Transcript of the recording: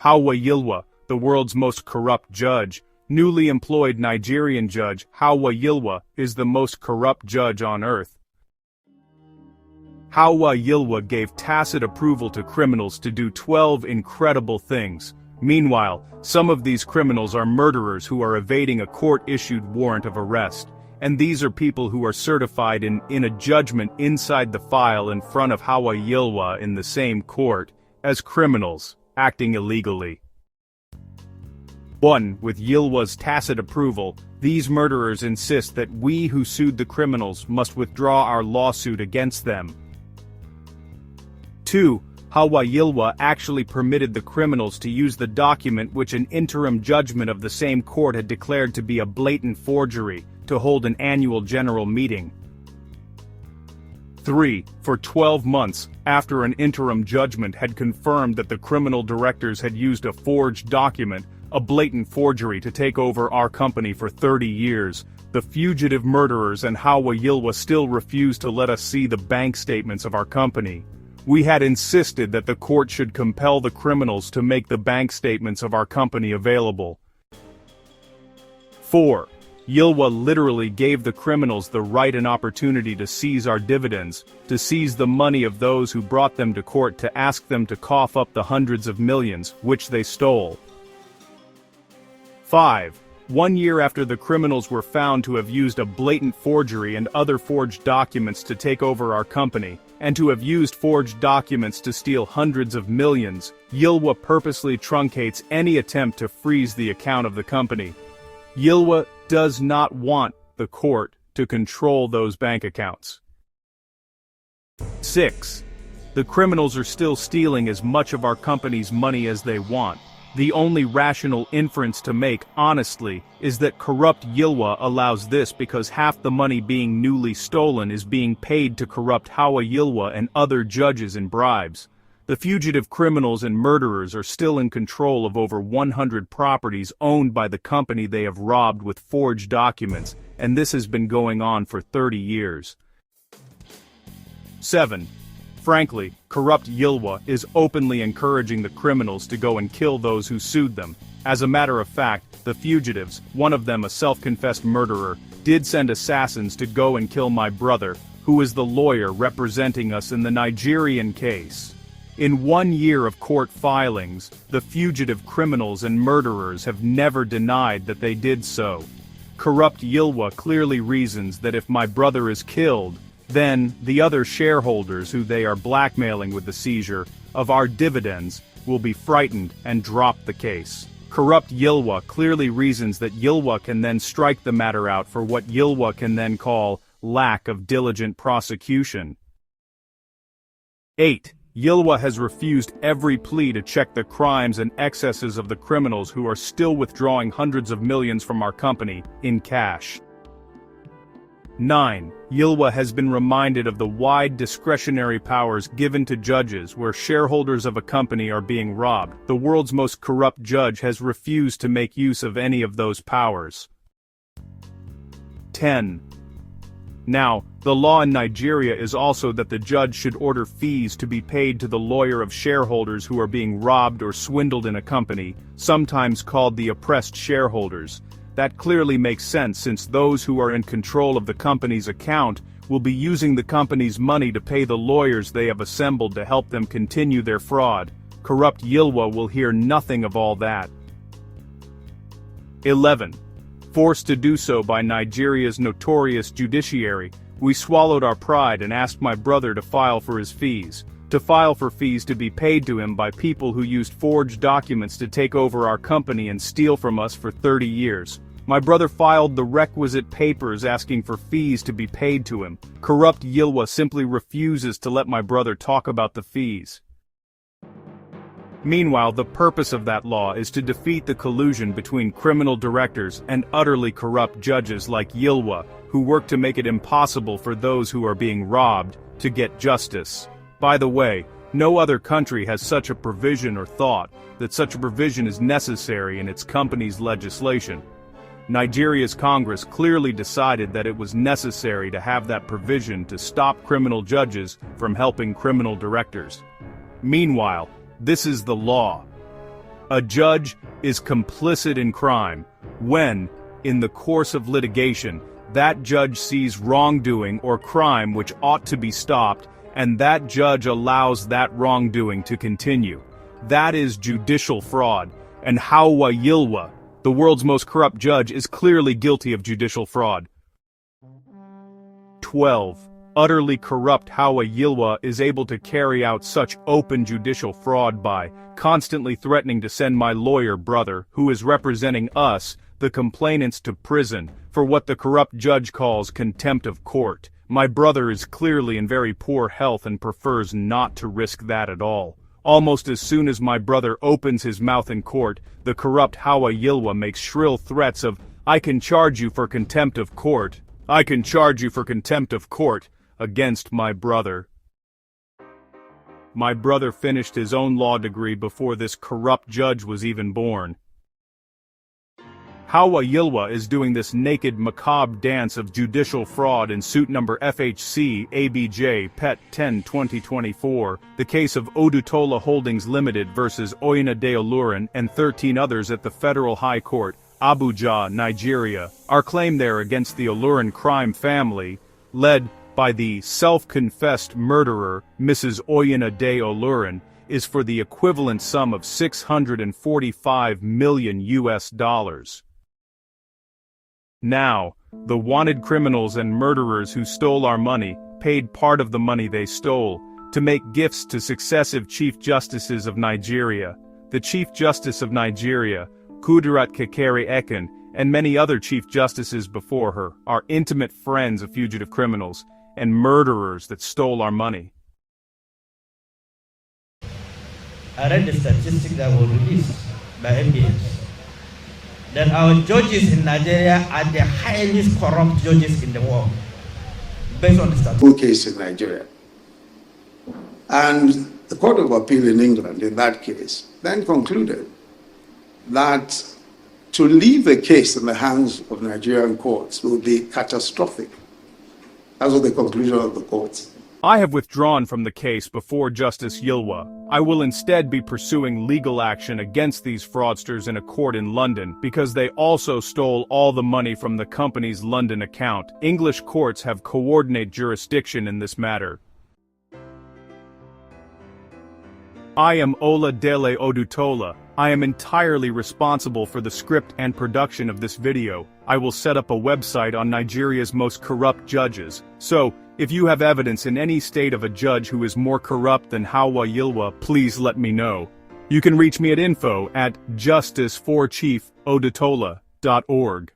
Yilwa, the world's most corrupt judge, newly employed Nigerian judge Yilwa is the most corrupt judge on earth. Yilwa gave tacit approval to criminals to do 12 incredible things. Meanwhile, some of these criminals are murderers who are evading a court-issued warrant of arrest. And these are people who are certified in a judgment inside the file in front of Yilwa in the same court, as criminals, acting illegally. 1. With Yilwa's tacit approval, these murderers insist that we who sued the criminals must withdraw our lawsuit against them. 2. Yilwa actually permitted the criminals to use the document which an interim judgment of the same court had declared to be a blatant forgery, to hold an annual general meeting. 3. For 12 months, after an interim judgment had confirmed that the criminal directors had used a forged document, a blatant forgery to take over our company for 30 years, the fugitive murderers and Yilwa still refused to let us see the bank statements of our company. We had insisted that the court should compel the criminals to make the bank statements of our company available. 4. Yilwa literally gave the criminals the right and opportunity to seize our dividends, to seize the money of those who brought them to court, to ask them to cough up the hundreds of millions, which they stole. 5. 1 year after the criminals were found to have used a blatant forgery and other forged documents to take over our company, and to have used forged documents to steal hundreds of millions, Yilwa purposely truncates any attempt to freeze the account of the company. Yilwa does not want the court to control those bank accounts. 6. The criminals are still stealing as much of our company's money as they want. The only rational inference to make, honestly, is that corrupt Yilwa allows this because half the money being newly stolen is being paid to corrupt Yilwa and other judges in bribes. The fugitive criminals and murderers are still in control of over 100 properties owned by the company they have robbed with forged documents, and this has been going on for 30 years. 7. Frankly, corrupt Yilwa is openly encouraging the criminals to go and kill those who sued them. As a matter of fact, the fugitives, one of them a self-confessed murderer, did send assassins to go and kill my brother, who is the lawyer representing us in the Nigerian case. In 1 year of court filings, the fugitive criminals and murderers have never denied that they did so. Corrupt Yilwa clearly reasons that if my brother is killed, then the other shareholders who they are blackmailing with the seizure of our dividends will be frightened and drop the case. Corrupt Yilwa clearly reasons that Yilwa can then strike the matter out for what Yilwa can then call lack of diligent prosecution. 8. Yilwa has refused every plea to check the crimes and excesses of the criminals who are still withdrawing hundreds of millions from our company in cash. 9. Yilwa has been reminded of the wide discretionary powers given to judges where shareholders of a company are being robbed. The world's most corrupt judge has refused to make use of any of those powers. 10. Now, the law in Nigeria is also that the judge should order fees to be paid to the lawyer of shareholders who are being robbed or swindled in a company, sometimes called the oppressed shareholders. That clearly makes sense since those who are in control of the company's account will be using the company's money to pay the lawyers they have assembled to help them continue their fraud. Corrupt Yilwa will hear nothing of all that. 11. Forced to do so by Nigeria's notorious judiciary, we swallowed our pride and asked my brother to file for his fees. To file for fees to be paid to him by people who used forged documents to take over our company and steal from us for 30 years. My brother filed the requisite papers asking for fees to be paid to him. Corrupt Yilwa simply refuses to let my brother talk about the fees. Meanwhile, the purpose of that law is to defeat the collusion between criminal directors and utterly corrupt judges like Yilwa, who work to make it impossible for those who are being robbed to get justice. By the way, no other country has such a provision or thought that such a provision is necessary in its company's legislation. Nigeria's Congress clearly decided that it was necessary to have that provision to stop criminal judges from helping criminal directors. Meanwhile, this is the law. A judge is complicit in crime when, in the course of litigation, that judge sees wrongdoing or crime which ought to be stopped, and that judge allows that wrongdoing to continue. That is judicial fraud, and Yilwa, the world's most corrupt judge, is clearly guilty of judicial fraud. 12. Utterly corrupt Yilwa is able to carry out such open judicial fraud by constantly threatening to send my lawyer brother, who is representing us, the complainants, to prison for what the corrupt judge calls contempt of court. My brother is clearly in very poor health and prefers not to risk that at all. Almost as soon as my brother opens his mouth in court, the corrupt Yilwa makes shrill threats of, "I can charge you for contempt of court. I can charge you for contempt of court," against my brother. My brother finished his own law degree before this corrupt judge was even born. Yilwa is doing this naked macabre dance of judicial fraud in suit number FHC ABJ PET 10-2024, the case of Odutola Holdings Limited versus Oyina de Olurin and 13 others at the Federal High Court, Abuja, Nigeria. Our claim there against the Olurin crime family, led by the self-confessed murderer, Mrs. Oyina de Olurin, is for the equivalent sum of $645 million. Now, the wanted criminals and murderers who stole our money paid part of the money they stole to make gifts to successive Chief Justices of Nigeria. The Chief Justice of Nigeria, Kudirat Kekere-Ekun, and many other Chief Justices before her are intimate friends of fugitive criminals and murderers that stole our money. I read the statistic that was released by MBS that our judges in Nigeria are the highest corrupt judges in the world, based on the statistics. Case in Nigeria. And the Court of Appeal in England, in that case, then concluded that to leave a case in the hands of Nigerian courts would be catastrophic. That was the conclusion of the court. I have withdrawn from the case before Justice Yilwa. I will instead be pursuing legal action against these fraudsters in a court in London because they also stole all the money from the company's London account. English courts have coordinate jurisdiction in this matter. I am Ola Dele Odutola. I am entirely responsible for the script and production of this video. I will set up a website on Nigeria's most corrupt judges. So, if you have evidence in any state of a judge who is more corrupt than Yilwa, please let me know. You can reach me at info@justiceforchiefodutola.org.